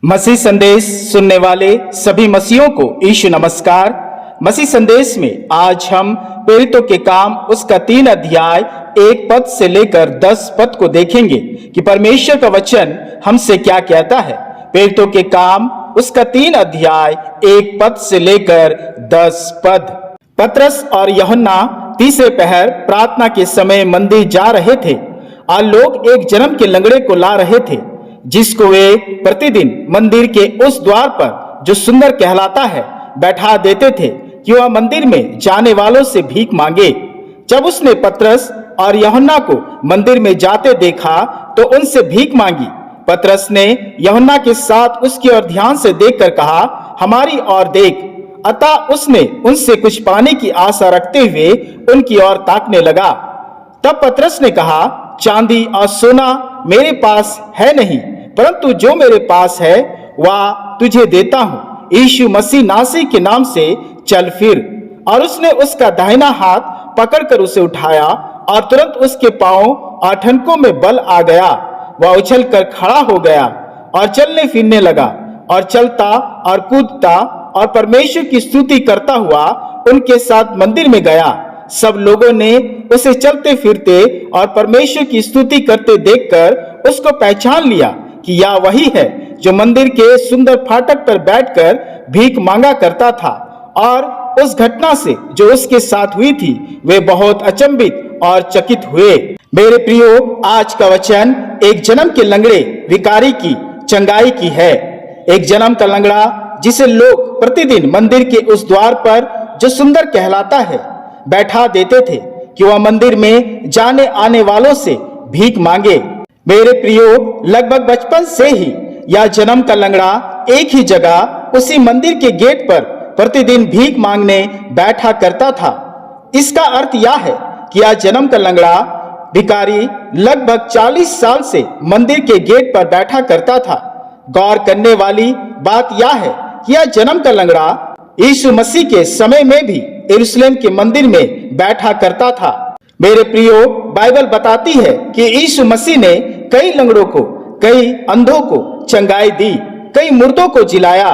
मसीह संदेश सुनने वाले सभी मसीहों को यीशु नमस्कार। मसीह संदेश में आज हम प्रेरितों के काम उसका 3 अध्याय 1 पद से लेकर 10 पद को देखेंगे कि परमेश्वर का वचन हमसे क्या कहता है। प्रेरितों के काम उसका 3 अध्याय 1 पद से लेकर 10 पद। पतरस और यूहन्ना तीसरे पहर प्रार्थना के समय मंदिर जा रहे थे और लोग एक जन्म के लंगड़े को ला रहे थे, जिसको वे प्रतिदिन मंदिर के उस द्वार पर जो सुंदर कहलाता है बैठा देते थे कि वह मंदिर में जाने वालों से भीख मांगे। जब उसने पतरस और यूहन्ना को मंदिर में जाते देखा तो उनसे भीख मांगी। पतरस ने यूहन्ना के साथ उसकी ओर ध्यान से देखकर कहा, हमारी ओर देख। अतः उसने उनसे कुछ पाने की आशा रखते हुए उनकी ओर ताकने लगा। तब पतरस ने कहा, चांदी और सोना मेरे पास है नहीं, परंतु जो मेरे पास है वह तुझे देता हूँ। यीशु मसीह नासरी के नाम से चल फिर। और उसने उसका दाहिना हाथ पकड़कर उसे उठाया और तुरंत उसके पांव और ठनकों में बल आ गया। वह उछलकर खड़ा हो गया और चलने फिरने लगा और चलता और कूदता और परमेश्वर की स्तुति करता हुआ उनके साथ मंदिर में गया। सब लोगों ने उसे चलते फिरते और परमेश्वर की स्तुति करते देखकर उसको पहचान लिया कि यह वही है जो मंदिर के सुंदर फाटक पर बैठकर भीख मांगा करता था। और उस घटना से जो उसके साथ हुई थी वे बहुत अचंभित और चकित हुए। मेरे प्रियो, आज का वचन एक जन्म के लंगड़े भिखारी की चंगाई की है। एक जन्म का लंगड़ा जिसे लोग प्रतिदिन मंदिर के उस द्वार पर जो सुंदर कहलाता है बैठा देते थे कि वह मंदिर में जाने आने वालों से भीख मांगे। मेरे प्रियो, लगभग बचपन से ही यह जन्म का लंगड़ा एक ही जगह उसी मंदिर के गेट पर प्रतिदिन भीख मांगने बैठा करता था। इसका अर्थ यह है कि यह जन्म का लंगड़ा भिखारी लगभग 40 साल से मंदिर के गेट पर बैठा करता था। गौर करने वाली बात यह है कि यह जन्म का लंगड़ा यीशु मसीह के समय में भी यरूशलेम के मंदिर में बैठा करता था। मेरे प्रियो, बाइबल बताती है कि यीशु मसीह ने कई लंगड़ों को, कई अंधों को चंगाई दी, कई मुर्दों को जिलाया।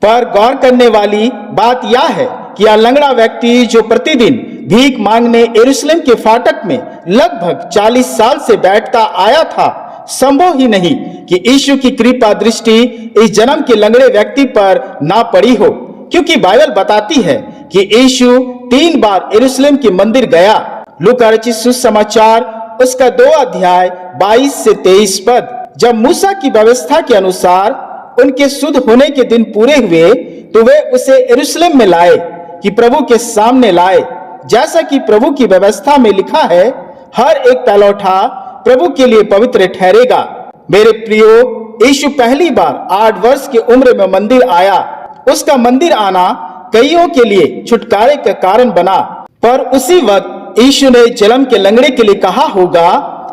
पर गौर करने वाली बात यह है कि यह लंगड़ा व्यक्ति जो प्रतिदिन भीख मांगने यरूशलेम के फाटक में लगभग 40 साल से बैठता आया था, संभव ही नहीं कि यीशु की कृपा दृष्टि इस जन्म के लंगड़े व्यक्ति पर ना पड़ी हो, क्योंकि बाइबल बताती है कि यीशु 3 बार यरूशलेम के मंदिर गया। लूका रचित सुसमाचार उसका 2 अध्याय 22 से 23 पद। जब मूसा की व्यवस्था के अनुसार उनके शुद्ध होने के दिन पूरे हुए तो वे उसे यरूशलेम में लाए कि प्रभु के सामने लाए। जैसा कि प्रभु की व्यवस्था में लिखा है, हर एक पहलौठा प्रभु के लिए पवित्र ठहरेगा। मेरे प्रियो, यीशु पहली बार 8 वर्ष की उम्र में मंदिर आया। उसका मंदिर आना कईयों के लिए छुटकारे का कारण बना। पर उसी वक्त यीशु ने जन्म के लंगड़े के लिए कहा होगा,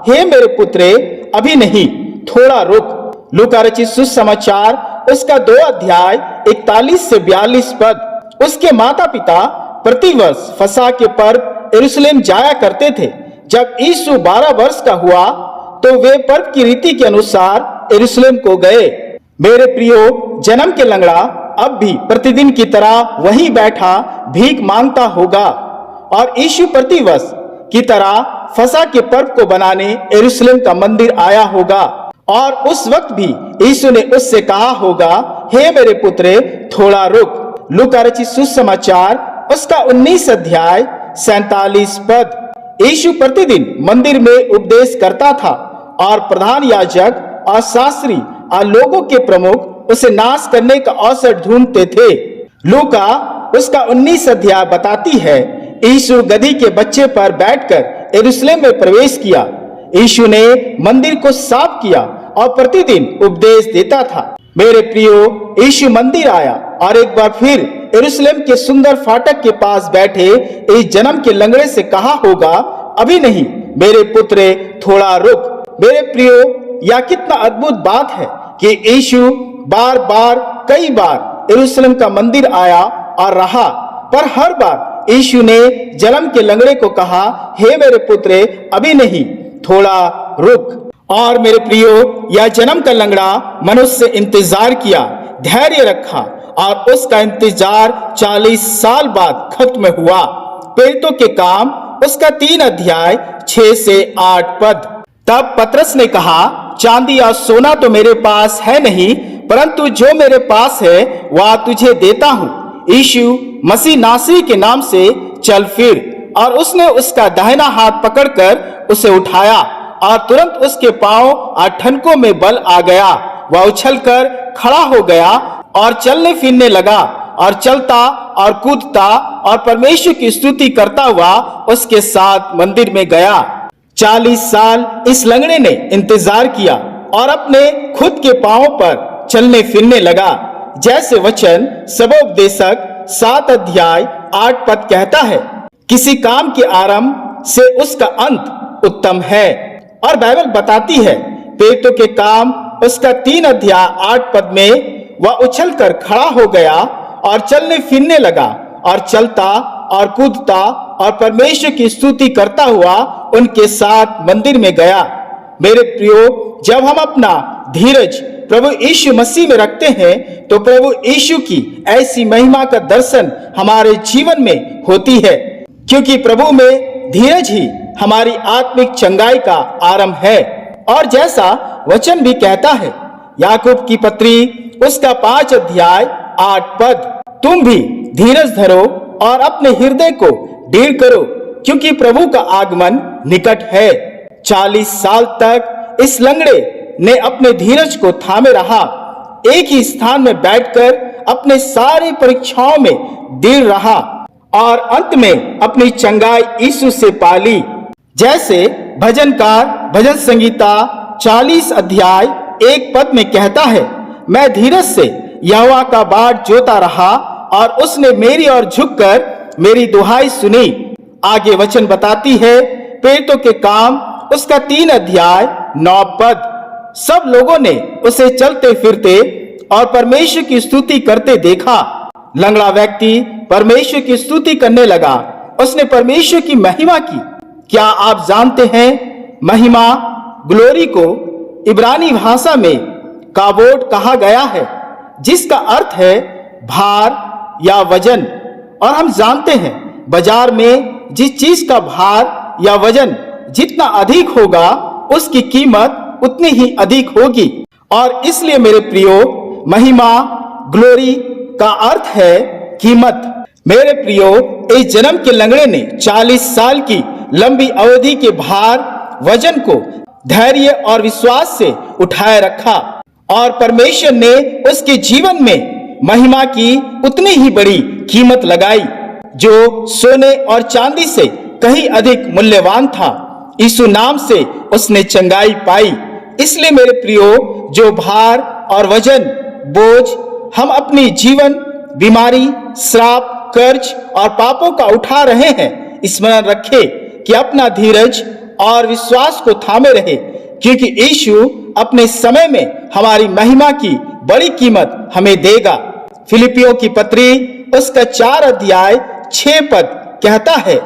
हे मेरे पुत्रे, अभी नहीं, थोड़ा रुक। लूका रचित सुसमाचार उसका 2 अध्याय 41 से 42 पद। उसके माता पिता प्रतिवर्ष फसह के पर्व यरूशलेम जाया करते थे। जब यीशु 12 वर्ष का हुआ तो वे पर्व की रीति के अनुसार यरूशलेम को गए। मेरे प्रियो, जन्म के लंगड़ा अब भी प्रतिदिन की तरह वहीं बैठा भीख मांगता होगा और यीशु प्रतिवर्ष की तरह फसह के पर्व को बनाने यरूशलेम का मंदिर आया होगा। और उस वक्त भी यीशु ने उससे कहा होगा, हे मेरे पुत्रे, थोड़ा रुक। लूका रचित सुसमाचार उसका 19 अध्याय 47 पद। यीशु प्रतिदिन मंदिर में उपदेश करता था और प्रधान याजक और शास्त्री और लोगों के प्रमुख उसे नाश करने का अवसर ढूंढते थे। लूका उसका 19 अध्याय बताती है, यीशु गधी के बच्चे पर बैठकर यरूशलेम में प्रवेश किया। यीशु ने मंदिर को साफ किया और प्रतिदिन उपदेश देता था। मेरे प्रियो, यीशु मंदिर आया और एक बार फिर यरूशलेम के सुंदर फाटक के पास बैठे इस जन्म के लंगड़े से कहा होगा, अभी नहीं मेरे पुत्रे, थोड़ा रुक। मेरे प्रियो, यह कितना अद्भुत बात है कि यीशु बार बार कई बार यरूशलेम का मंदिर आया और रहा, पर हर बार यीशु ने जन्म के लंगड़े को कहा, हे मेरे पुत्रे, अभी नहीं, थोड़ा रुक। और मेरे प्रियो, यह जन्म का लंगड़ा मनुष्य इंतजार किया, धैर्य रखा और उसका इंतजार 40 साल बाद खत्म हुआ। प्रेरितों के काम उसका 3 अध्याय 6 से 8 पद। तब पतरस ने कहा, चांदी और सोना तो मेरे पास है नहीं, परंतु जो मेरे पास है वह तुझे देता हूँ। यीशु मसीह नासरी के नाम से चल फिर। और उसने उसका दाहिना हाथ पकड़कर उसे उठाया और तुरंत उसके पांव और ठनकों में बल आ गया। वह उछलकर खड़ा हो गया और चलने फिरने लगा और चलता और कूदता और परमेश्वर की स्तुति करता हुआ उसके साथ मंदिर में गया। 40 साल इस लंगड़े ने इंतजार किया और अपने खुद के पांव पर चलने फिरने लगा, जैसे वचन सबोपदेशक 7 अध्याय 8 पद कहता है, किसी काम के आरंभ से उसका अंत उत्तम है। और बाइबल बताती है, प्रेरितों के काम उसका 3 अध्याय 8 पद में, वह उछलकर खड़ा हो गया और चलने फिरने लगा और चलता और कूदता और परमेश्वर की स्तुति करता हुआ उनके साथ मंदिर में गया। मेरे प्रियो, जब हम अपना धीरज प्रभु यीशु मसीह में रखते हैं तो प्रभु यीशु की ऐसी महिमा का दर्शन हमारे जीवन में होती है, क्योंकि प्रभु में धीरज ही हमारी आत्मिक चंगाई का आरंभ है। और जैसा वचन भी कहता है, याकूब की पत्री उसका 5 अध्याय 8 पद, तुम भी धीरज धरो और अपने हृदय को दृढ़ करो, क्योंकि प्रभु का आगमन निकट है। 40 साल तक इस लंगड़े ने अपने धीरज को थामे रहा, एक ही स्थान में बैठकर अपने सारी परीक्षाओं में दृढ़ रहा और अंत में अपनी चंगाई यीशु से पाली। जैसे भजनकार भजन संगीता 40 अध्याय 1 पद में कहता है, मैं धीरज से यहोवा का बाट जोता रहा और उसने मेरी ओर झुककर मेरी दुहाई सुनी। आगे वचन बताती है, प्रेरितों के काम उसका 3 अध्याय 9 पद, सब लोगों ने उसे चलते फिरते और परमेश्वर की स्तुति करते देखा। लंगड़ा व्यक्ति परमेश्वर की स्तुति करने लगा, उसने परमेश्वर की महिमा की। क्या आप जानते हैं, महिमा ग्लोरी को इब्रानी भाषा में काबोड कहा गया है, जिसका अर्थ है भार या वजन। और हम जानते हैं, बाजार में जिस चीज का भार या वजन जितना अधिक होगा, उसकी कीमत उतनी ही अधिक होगी। और इसलिए मेरे प्रियो, महिमा ग्लोरी का अर्थ है कीमत। मेरे प्रियो, इस जन्म के लंगड़े ने 40 साल की लंबी अवधि के भार वजन को धैर्य और विश्वास से उठाए रखा और परमेश्वर ने उसके जीवन में महिमा की उतनी ही बड़ी कीमत लगाई, जो सोने और चांदी से कहीं अधिक मूल्यवान था। यीशु नाम से उसने चंगाई पाई। इसलिए मेरे प्रियो, जो भार और वजन बोझ हम अपनी जीवन, बीमारी, श्राप, कर्ज और पापों का उठा रहे हैं, स्मरण रखें कि अपना धीरज और विश्वास को थामे रहे, क्योंकि यीशु अपने समय में हमारी महिमा की बड़ी कीमत हमें देगा। फिलिपियों की पत्री उसका 4 अध्याय 6 पद कहता है,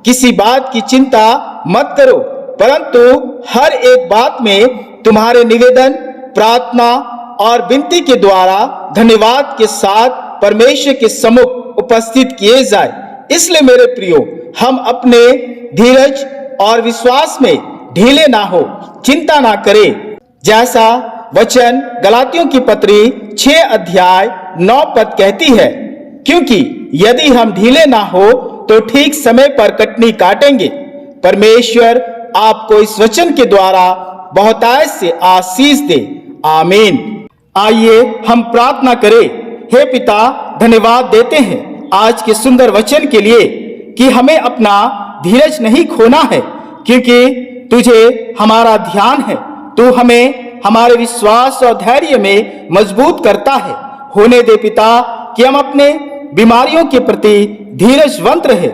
किसी बात की चिंता मत करो, परंतु हर एक बात में तुम्हारे निवेदन, प्रार्थना और विनती के द्वारा धन्यवाद के साथ परमेश्वर के सम्मुख उपस्थित किए जाए। इसलिए मेरे प्रियो, हम अपने धीरज और विश्वास में ढीले ना हो, चिंता ना करें। जैसा वचन गलातियों की पत्री 6 अध्याय 9 पद कहती है, क्योंकि यदि हम ढीले ना हो तो ठीक समय पर कटनी काटेंगे। परमेश्वर आपको इस वचन के द्वारा बहुतायत से आशीष दे। आमीन। आइए हम प्रार्थना करें। हे पिता, धन्यवाद देते हैं आज के सुंदर वचन के लिए कि हमें अपना धीरज नहीं खोना है, क्योंकि तुझे हमारा ध्यान है। तू हमें हमारे विश्वास और धैर्य में मजबूत करता है। होने दे पिता कि हम अपने बीमारियों के प्रति धीरजवंत रहे,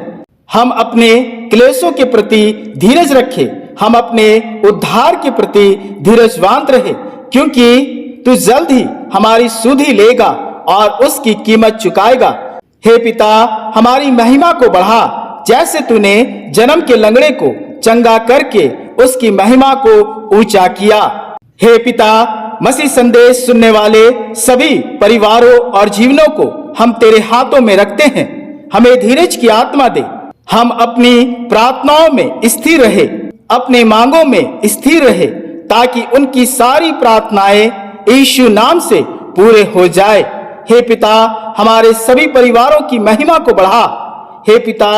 हम अपने क्लेशों के प्रति धीरज रखें, हम अपने उद्धार के प्रति धीरजवंत रहे, क्योंकि तू जल्द ही हमारी सुधि लेगा और उसकी कीमत चुकाएगा। हे पिता, हमारी महिमा को बढ़ा, जैसे तूने जन्म के लंगड़े को चंगा करके उसकी महिमा को ऊंचा किया। हे पिता, मसीह संदेश सुनने वाले सभी परिवारों और जीवनों को हम तेरे हाथों में रखते हैं। हमें धीरज की आत्मा दे, हम अपनी प्रार्थनाओं में स्थिर रहे, अपने मांगों में स्थिर रहे, ताकि उनकी सारी प्रार्थनाएं यीशु नाम से पूरे हो जाए। हे पिता, हमारे सभी परिवारों की महिमा को बढ़ा। हे पिता,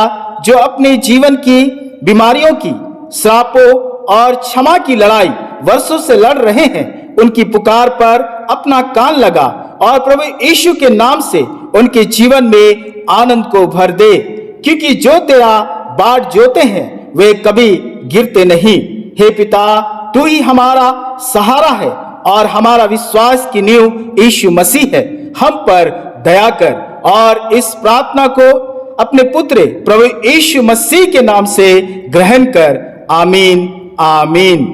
जो अपने जीवन की बीमारियों की, श्रापों और क्षमा की लड़ाई वर्षों से लड़ रहे हैं, उनकी पुकार पर अपना कान लगा और प्रभु यीशु के नाम से उनके जीवन में आनंद को भर दे, क्योंकि जो तेरा बाट जोते हैं वे कभी गिरते नहीं। हे पिता, तू ही हमारा सहारा है और हमारा विश्वास की नींव यीशु मसीह है। हम पर दया कर और इस प्रार्थना को अपने पुत्र प्रभु यीशु मसीह के नाम से ग्रहण कर। आमीन, आमीन।